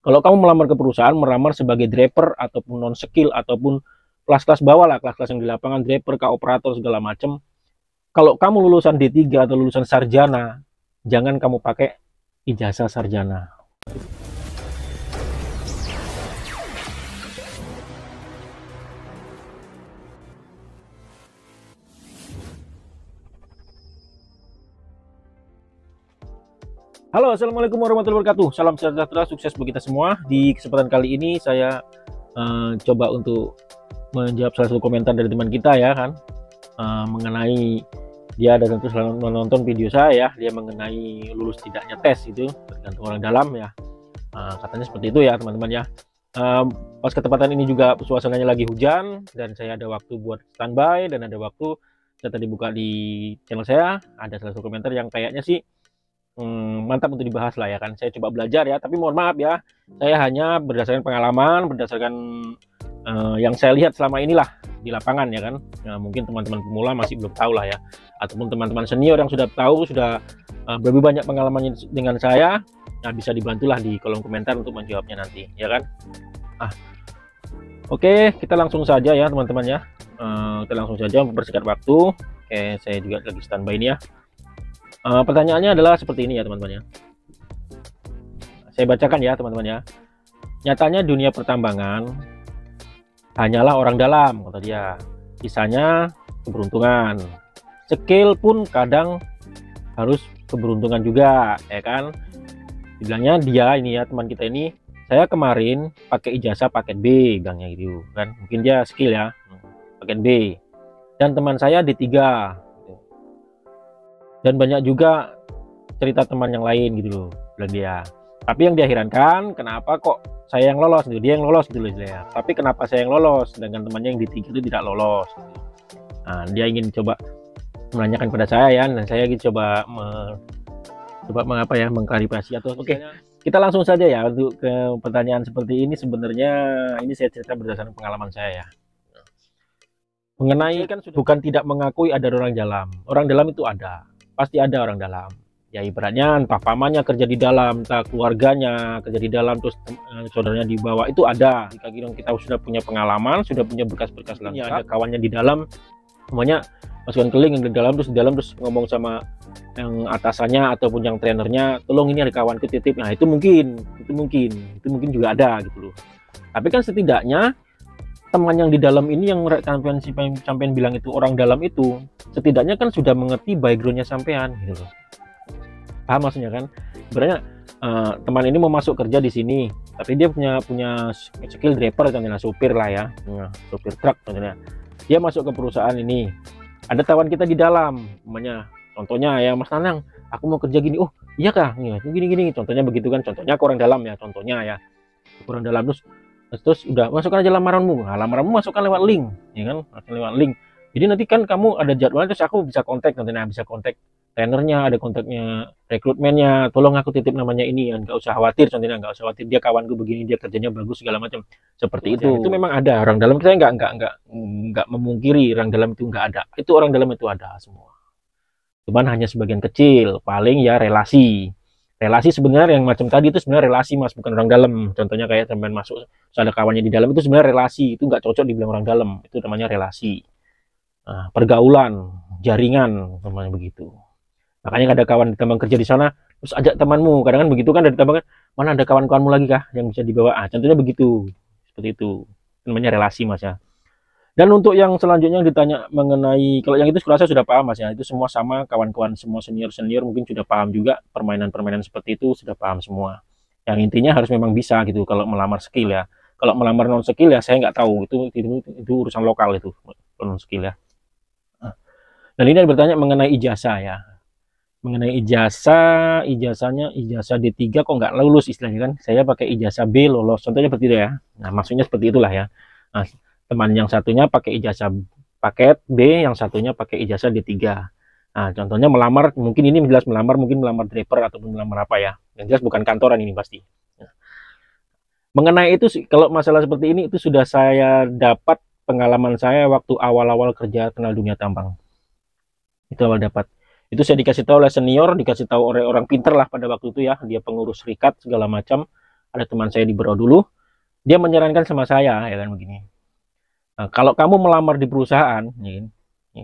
Kalau kamu melamar ke perusahaan, melamar sebagai driver ataupun non skill ataupun kelas-kelas bawah lah, kelas-kelas yang di lapangan, driver, operator segala macam. Kalau kamu lulusan D3 atau lulusan sarjana, jangan kamu pakai ijazah sarjana. Halo, assalamualaikum warahmatullahi wabarakatuh. Salam sejahtera, sukses bagi kita semua. Di kesempatan kali ini saya coba untuk menjawab salah satu komentar dari teman kita ya kan, mengenai dia ada tentu selalu menonton video saya, dia mengenai lulus tidaknya tes itu tergantung orang dalam ya. Katanya seperti itu ya teman-teman ya. Pas ketepatan ini juga suasananya lagi hujan dan saya ada waktu buat standby dan ada waktu saya tadi buka di channel saya, ada salah satu komentar yang kayaknya sih mantap untuk dibahas lah ya kan. Saya coba belajar ya, tapi mohon maaf ya, saya hanya berdasarkan pengalaman, berdasarkan yang saya lihat selama inilah di lapangan ya kan. Mungkin teman-teman pemula masih belum tahu lah ya, ataupun teman-teman senior yang sudah tahu, sudah lebih banyak pengalamannya dengan saya, nah bisa dibantulah di kolom komentar untuk menjawabnya nanti ya kan. Oke, kita langsung saja ya teman-teman ya. Kita langsung saja mempersingkat waktu. Oke, saya juga lagi standby ini ya. Pertanyaannya adalah seperti ini ya teman-teman ya. Saya bacakan ya teman-teman ya. Nyatanya dunia pertambangan hanyalah orang dalam, kata dia. Sisanya keberuntungan. Skill pun kadang harus keberuntungan juga, ya kan? Dibilangnya dia ini ya, teman kita ini, saya kemarin pakai ijazah paket B, bilangnya gitu kan. Mungkin dia skill ya, paket B. Dan teman saya D3. Dan banyak juga cerita teman yang lain gitu loh, bilang dia. Tapi yang dia herankan, kenapa kok saya yang lolos gitu, dia yang lolos gitu loh ya. Tapi kenapa saya yang lolos, sedangkan temannya yang D3 itu tidak lolos. Nah, dia ingin coba menanyakan pada saya ya, dan saya ingin coba mengapa ya, mengklarifikasi atau oke. Kita langsung saja ya untuk ke pertanyaan seperti ini. Sebenarnya ini saya cerita berdasarkan pengalaman saya ya. Mengenai kan bukan tidak mengakui ada orang dalam. Orang dalam itu ada. Pasti ada orang dalam ya, ibaratnya entah pamannya kerja di dalam, entah keluarganya kerja di dalam, terus saudaranya di bawah, itu ada. Jika kita sudah punya pengalaman, sudah punya berkas-berkas lengkap, ada kawannya di dalam, semuanya masukkan ke link di dalam, terus di dalam terus ngomong sama yang atasannya ataupun yang trenernya, tolong ini ada kawanku titip. Nah itu mungkin juga ada gitu loh. Tapi kan setidaknya teman yang di dalam ini, yang sampean bilang itu orang dalam itu, setidaknya kan sudah mengerti backgroundnya sampean gitu loh. Paham maksudnya kan? Sebenarnya teman ini mau masuk kerja di sini, tapi dia punya skill driver, contohnya supir lah ya, supir truk contohnya. Dia masuk ke perusahaan ini, ada tawan kita di dalam, namanya contohnya ya, Mas Nanang, aku mau kerja gini. Oh iya kah, gini contohnya begitu kan, contohnya ke orang dalam ya, contohnya ya orang dalam. Terus udah masukkan aja lamaranmu. Nah, lamaranmu masukkan lewat link, ya kan? Lewat link. Jadi nanti kan kamu ada jadwalnya, terus aku bisa kontak nantinya, bisa kontak trainernya, ada kontaknya rekrutmennya. Tolong aku titip namanya ini, nggak usah khawatir, contohnya nggak usah khawatir, dia kawanku begini, dia kerjanya bagus segala macam. Seperti itu. Itu memang ada orang dalam. Saya nggak memungkiri orang dalam itu nggak ada. Itu orang dalam itu ada semua. Cuman hanya sebagian kecil, paling ya relasi sebenarnya yang macam tadi itu sebenarnya relasi mas, bukan orang dalam. Contohnya kayak teman masuk, ada kawannya di dalam, itu sebenarnya relasi, itu nggak cocok dibilang orang dalam, itu namanya relasi. Nah, pergaulan, jaringan, namanya begitu. Makanya ada kawan di tambang kerja di sana, terus ajak temanmu, kadang kan begitu kan, dari tambang kan, mana ada kawan-kawanmu lagi kah yang bisa dibawa. Contohnya begitu, seperti itu, namanya relasi mas ya. Dan untuk yang selanjutnya yang ditanya mengenai, kalau yang itu saya sudah paham mas ya, itu semua sama, kawan-kawan semua senior mungkin sudah paham juga, permainan-permainan seperti itu sudah paham semua. Yang intinya harus memang bisa gitu kalau melamar skill ya. Kalau melamar non skill ya saya nggak tahu, itu urusan lokal itu non skill ya. Dan ini bertanya mengenai ijazah ya, mengenai ijazahnya ijazah D3 kok nggak lulus istilahnya kan, saya pakai ijazah B lolos, contohnya seperti itu ya. Nah maksudnya seperti itulah ya. Nah, teman yang satunya pakai ijazah paket B, yang satunya pakai ijazah D3. Nah, contohnya melamar, mungkin ini jelas melamar, mungkin melamar driver ataupun melamar apa ya. Yang jelas bukan kantoran ini pasti. Nah, mengenai itu, kalau masalah seperti ini, itu sudah saya dapat pengalaman saya waktu awal-awal kerja kenal dunia tambang. Itu awal dapat. Itu saya dikasih tahu oleh senior, dikasih tahu oleh orang pinter lah pada waktu itu ya. Dia pengurus serikat segala macam. ada teman saya di Bro dulu, dia menyarankan sama saya ya kan begini. Nah, kalau kamu melamar di perusahaan,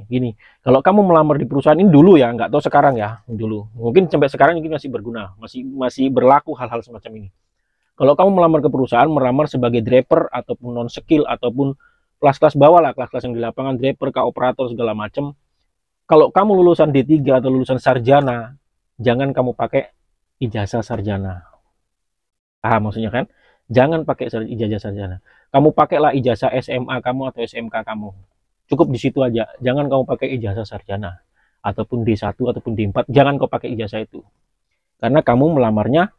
gini, kalau kamu melamar di perusahaan ini dulu ya, nggak tahu sekarang ya, dulu. Mungkin sampai sekarang mungkin masih berguna, masih berlaku hal-hal semacam ini. Kalau kamu melamar ke perusahaan, melamar sebagai driver ataupun non skill ataupun kelas-kelas bawah lah, kelas-kelas yang di lapangan, driver, operator segala macam. Kalau kamu lulusan D3 atau lulusan sarjana, jangan kamu pakai ijazah sarjana. Paham maksudnya kan? Jangan pakai ijazah sarjana. Kamu pakailah ijazah SMA kamu atau SMK kamu. Cukup di situ aja. Jangan kamu pakai ijazah sarjana ataupun D1 ataupun D4. Jangan kau pakai ijazah itu. Karena kamu melamarnya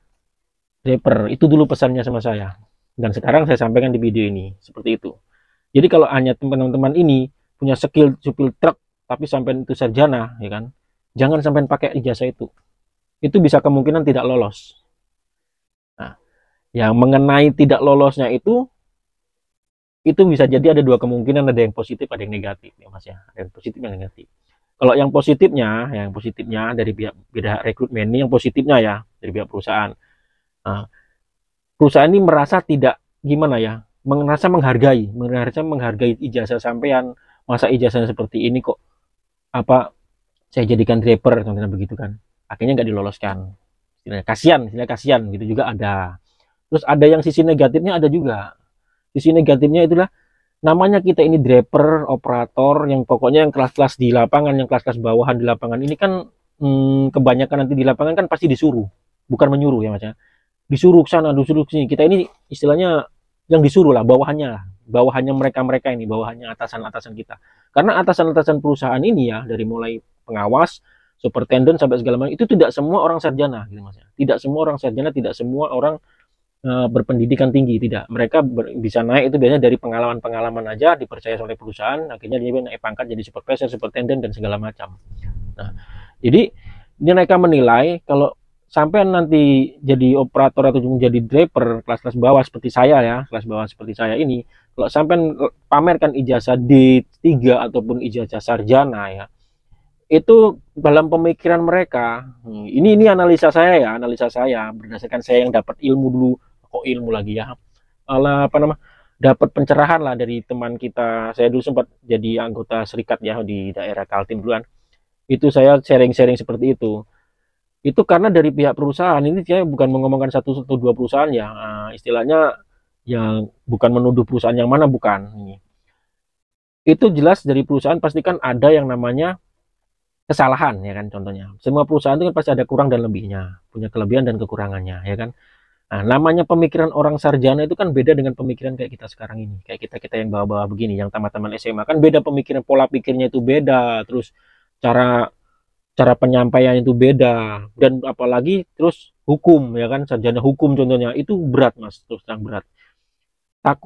driver. Itu dulu pesannya sama saya. Dan sekarang saya sampaikan di video ini. Seperti itu. Jadi kalau hanya teman-teman ini punya skill supir truk tapi sampai itu sarjana, ya kan? Jangan sampai pakai ijazah itu. Itu bisa kemungkinan tidak lolos. Nah, yang mengenai tidak lolosnya itu bisa jadi ada dua kemungkinan, ada yang positif, ada yang negatif ya Mas ya. Ada yang positif, yang negatif. Kalau yang positifnya dari pihak rekrutmen ini, yang positifnya ya dari pihak perusahaan. Nah, perusahaan ini merasa tidak gimana ya, merasa menghargai ijazah sampean. Masa ijazahnya seperti ini kok saya jadikan driver, contohnya begitu kan. Akhirnya nggak diloloskan. Kasihan gitu juga ada. Terus ada yang sisi negatifnya ada juga. Sisi negatifnya itulah namanya kita ini driver, operator, yang pokoknya yang kelas-kelas di lapangan, yang kelas-kelas bawahan di lapangan ini kan kebanyakan nanti di lapangan kan pasti disuruh, bukan menyuruh ya Mas ya. Disuruh ke sana, disuruh ke sini. Kita ini istilahnya yang disuruh lah, bawahannya mereka ini, bawahannya atasan-atasan kita. Karena atasan-atasan perusahaan ini ya, dari mulai pengawas, superintendent sampai segala macam, itu tidak semua orang sarjana gitu Mas ya. Tidak semua orang sarjana, tidak semua orang berpendidikan tinggi, tidak. Mereka bisa naik itu biasanya dari pengalaman-pengalaman aja, dipercaya oleh perusahaan, akhirnya dia naik pangkat jadi supervisor, superintendent dan segala macam. Nah, jadi mereka menilai kalau sampai nanti jadi operator atau menjadi driver kelas-kelas bawah seperti saya ya, kelas bawah seperti saya ini, kalau sampai pamerkan ijazah D3 ataupun ijazah sarjana ya, itu dalam pemikiran mereka, ini analisa saya berdasarkan saya yang dapat ilmu dulu, ilmu lagi ya, dapat pencerahan lah dari teman kita. Saya dulu sempat jadi anggota serikat ya di daerah Kaltim duluan. Itu saya sharing-sharing seperti itu. Itu karena dari pihak perusahaan ini, saya bukan mengomongkan satu atau dua perusahaan ya, istilahnya yang bukan menuduh perusahaan yang mana, bukan. Itu jelas dari perusahaan pastikan ada yang namanya kesalahan ya kan. Contohnya semua perusahaan itu kan pasti ada kurang dan lebihnya, punya kelebihan dan kekurangannya ya kan. Nah, namanya pemikiran orang sarjana itu kan beda dengan pemikiran kayak kita sekarang ini. Kayak kita yang bawah-bawah begini, yang tamat-tamat SMA kan beda pemikiran, pola pikirnya itu beda, terus cara penyampaian itu beda, dan apalagi terus hukum ya kan, sarjana hukum contohnya itu berat Mas, terus terang berat.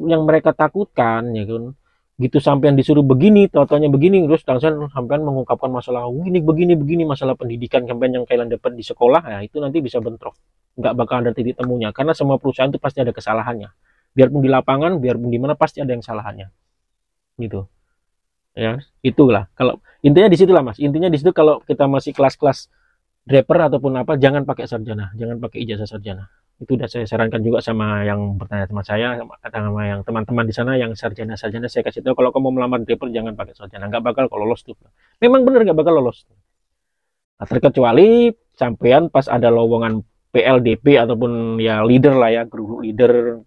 Yang mereka takutkan ya kan, gitu sampean disuruh begini, totalnya begini, terus langsung sampean mengungkapkan masalah begini masalah pendidikan sampean yang kalian dapat di sekolah, ya itu nanti bisa bentrok, nggak bakal ada titik temunya, karena semua perusahaan itu pasti ada kesalahannya, biarpun di lapangan, biarpun di mana pasti ada yang salahnya, gitu ya. Itulah kalau intinya di situ lah Mas, intinya di situ. Kalau kita masih kelas-kelas driver ataupun apa, jangan pakai sarjana, jangan pakai ijazah sarjana. Itu udah saya sarankan juga sama yang bertanya sama saya, sama yang teman-teman di sana yang sarjana-sarjana, saya kasih tahu kalau kamu melamar driver jangan pakai sarjana, nggak bakal kalau lolos tuh. Memang bener nggak bakal lolos. Nah, terkecuali sampean pas ada lowongan PLDP ataupun ya leader lah ya, guru leader,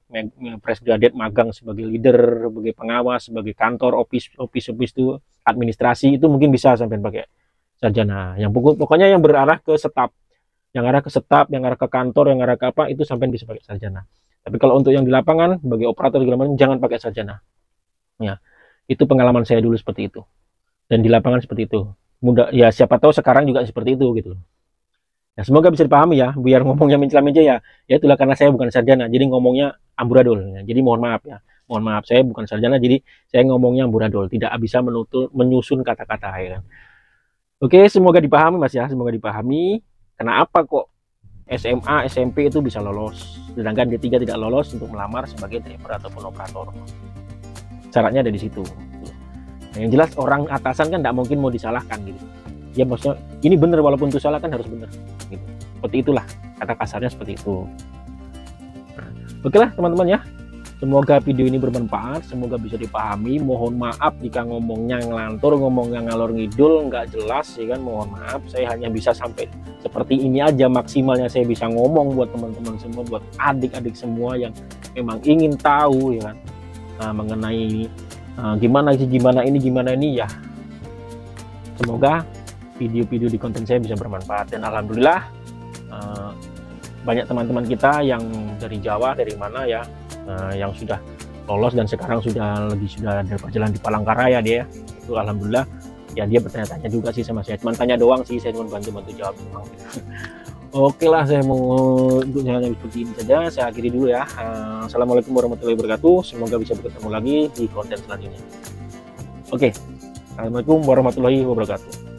fresh graduate magang sebagai leader, sebagai pengawas, sebagai kantor, office itu administrasi, itu mungkin bisa sampean pakai sarjana. Yang pokoknya yang berarah ke staf. Yang arah ke staf, yang arah ke kantor, yang arah ke apa, itu sampai bisa pakai sarjana. Tapi kalau untuk yang di lapangan, sebagai operator segala macam, jangan pakai sarjana. Ya, itu pengalaman saya dulu seperti itu. Dan di lapangan seperti itu. Mudah, ya siapa tahu sekarang juga seperti itu gitu. Ya, semoga bisa dipahami ya, biar ngomongnya mencela-mencela ya. Ya itulah karena saya bukan sarjana, jadi ngomongnya amburadul. Ya. Jadi mohon maaf ya. Mohon maaf, saya bukan sarjana, jadi saya ngomongnya amburadul, tidak bisa menyusun kata-kata ya kan. Oke, semoga dipahami Mas ya, semoga dipahami. Kenapa kok SMA, SMP itu bisa lolos, sedangkan D3 tidak lolos untuk melamar sebagai driver ataupun operator. Syaratnya ada di situ. Nah, yang jelas orang atasan kan tidak mungkin mau disalahkan gitu. Ya maksudnya ini benar, walaupun itu salah kan harus benar. Gitu. Seperti itulah, kata kasarnya seperti itu. Nah, Oke lah teman-teman ya, semoga video ini bermanfaat, semoga bisa dipahami. Mohon maaf jika ngomongnya ngelantur, ngomongnya ngalor ngidul, nggak jelas ya kan, mohon maaf. Saya hanya bisa sampai seperti ini aja maksimalnya saya bisa ngomong buat teman-teman semua, buat adik-adik semua yang memang ingin tahu ya kan, mengenai gimana ini ya. Semoga video-video di konten saya bisa bermanfaat, dan alhamdulillah banyak teman-teman kita yang dari Jawa, dari mana ya, yang sudah lolos dan sekarang sudah ada perjalanan di Palangkaraya dia. Itu alhamdulillah ya, dia bertanya-tanya juga sih sama saya, cuman tanya doang sih, saya cuma bantu jawab doang. Oke lah, saya mau untuk hanya seperti ini saja, saya akhiri dulu ya. Assalamualaikum warahmatullahi wabarakatuh, semoga bisa bertemu lagi di konten selanjutnya. Oke, assalamualaikum warahmatullahi wabarakatuh.